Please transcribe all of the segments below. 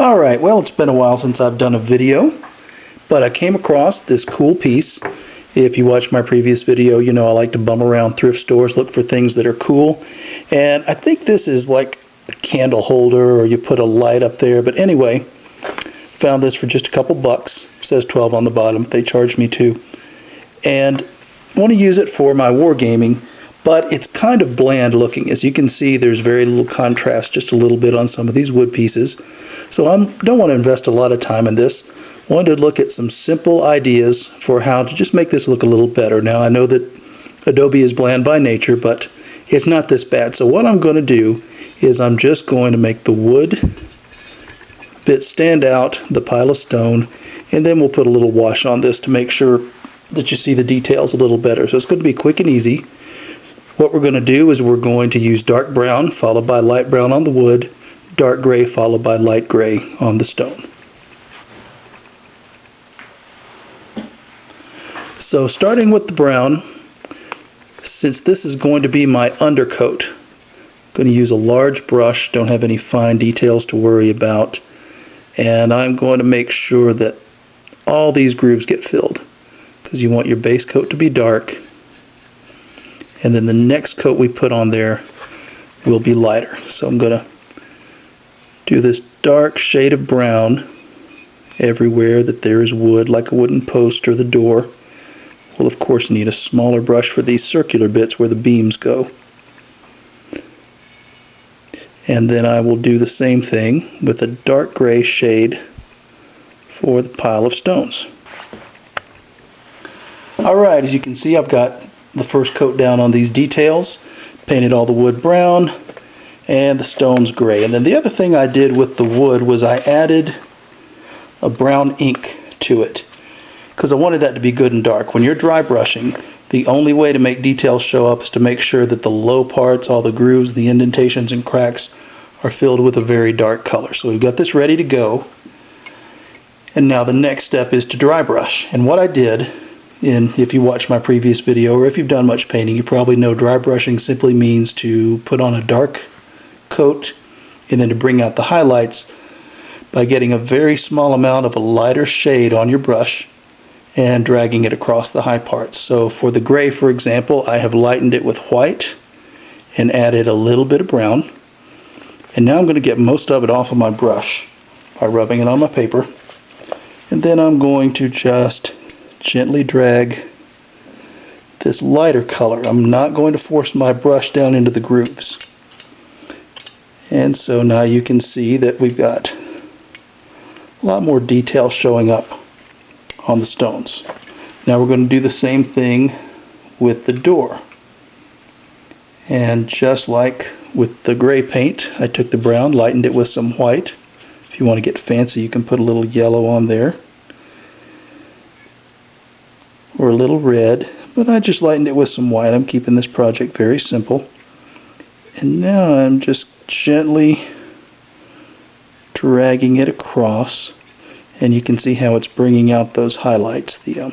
Alright, well, it's been a while since I've done a video, but I came across this cool piece. If you watch my previous video, you know I like to bum around thrift stores, look for things that are cool. And I think this is like a candle holder, or you put a light up there. But anyway, found this for just a couple bucks. It says 12 on the bottom. They charged me $2. And I want to use it for my wargaming, but it's kind of bland looking. As you can see, there's very little contrast, just a little bit on some of these wood pieces. So I don't want to invest a lot of time in this. I wanted to look at some simple ideas for how to just make this look a little better. Now I know that Adobe is bland by nature, but it's not this bad. So what I'm going to do is I'm just going to make the wood bit stand out, the pile of stone, and then we'll put a little wash on this to make sure that you see the details a little better. So it's going to be quick and easy. What we're going to do is we're going to use dark brown followed by light brown on the wood, dark gray followed by light gray on the stone. So starting with the brown, since this is going to be my undercoat, I'm going to use a large brush, don't have any fine details to worry about, and I'm going to make sure that all these grooves get filled, because you want your base coat to be dark, and then the next coat we put on there will be lighter. So I'm going to do this dark shade of brown everywhere that there is wood, like a wooden post or the door. We'll of course need a smaller brush for these circular bits where the beams go. And then I will do the same thing with a dark gray shade for the pile of stones. Alright, as you can see, I've got the first coat down on these details, painted all the wood brown and the stones gray. And then the other thing I did with the wood was I added a brown ink to it, because I wanted that to be good and dark. When you're dry brushing, the only way to make details show up is to make sure that the low parts, all the grooves, the indentations and cracks, are filled with a very dark color. So we've got this ready to go. And now the next step is to dry brush. And what I did, if you watch my previous video, or if you've done much painting, you probably know dry brushing simply means to put on a dark coat and then to bring out the highlights by getting a very small amount of a lighter shade on your brush and dragging it across the high parts. So for the gray, for example, I have lightened it with white and added a little bit of brown. And now I'm going to get most of it off of my brush by rubbing it on my paper. And then I'm going to just gently drag this lighter color. I'm not going to force my brush down into the grooves. And so now you can see that we've got a lot more detail showing up on the stones. Now we're going to do the same thing with the door. And just like with the gray paint, I took the brown, lightened it with some white. If you want to get fancy, you can put a little yellow on there, or a little red, but I just lightened it with some white. I'm keeping this project very simple. And now I'm just gently dragging it across, and you can see how it's bringing out those highlights. The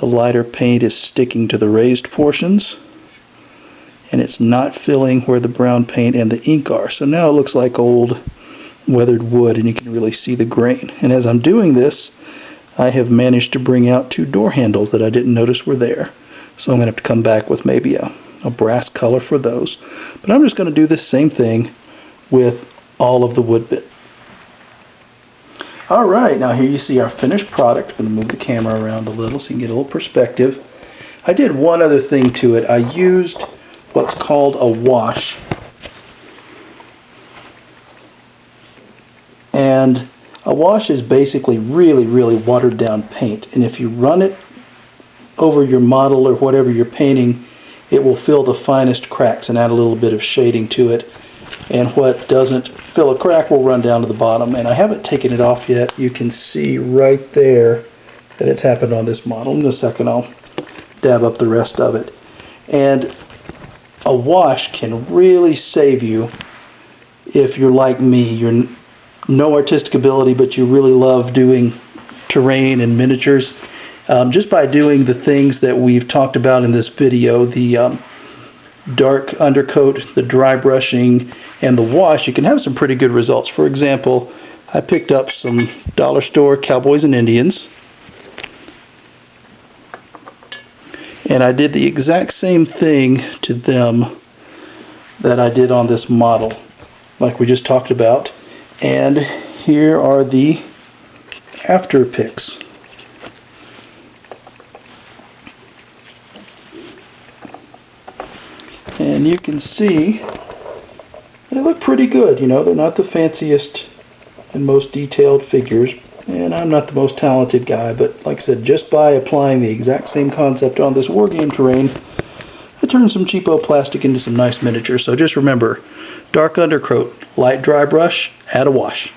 lighter paint is sticking to the raised portions, and it's not filling where the brown paint and the ink are. So now it looks like old weathered wood, and you can really see the grain. And as I'm doing this, I have managed to bring out 2 door handles that I didn't notice were there. So I'm going to have to come back with maybe a brass color for those. But I'm just going to do the same thing with all of the wood bit. Alright, now here you see our finished product. I'm going to move the camera around a little so you can get a little perspective. I did one other thing to it. I used what's called a wash. And a wash is basically really, really watered down paint. And if you run it over your model or whatever you're painting, it will fill the finest cracks and add a little bit of shading to it. And what doesn't fill a crack will run down to the bottom. And I haven't taken it off yet. You can see right there that it's happened on this model. In a second I'll dab up the rest of it. And a wash can really save you if you're like me. You're no artistic ability, but you really love doing terrain and miniatures. Just by doing the things that we've talked about in this video, the dark undercoat, the dry brushing, and the wash, you can have some pretty good results. For example, I picked up some dollar store Cowboys and Indians, and I did the exact same thing to them that I did on this model, like we just talked about. And here are the after pics. And you can see they look pretty good. You know, they're not the fanciest and most detailed figures, and I'm not the most talented guy, but like I said, just by applying the exact same concept on this wargame terrain, I turned some cheapo plastic into some nice miniatures. So just remember, dark undercoat, light dry brush, add a wash.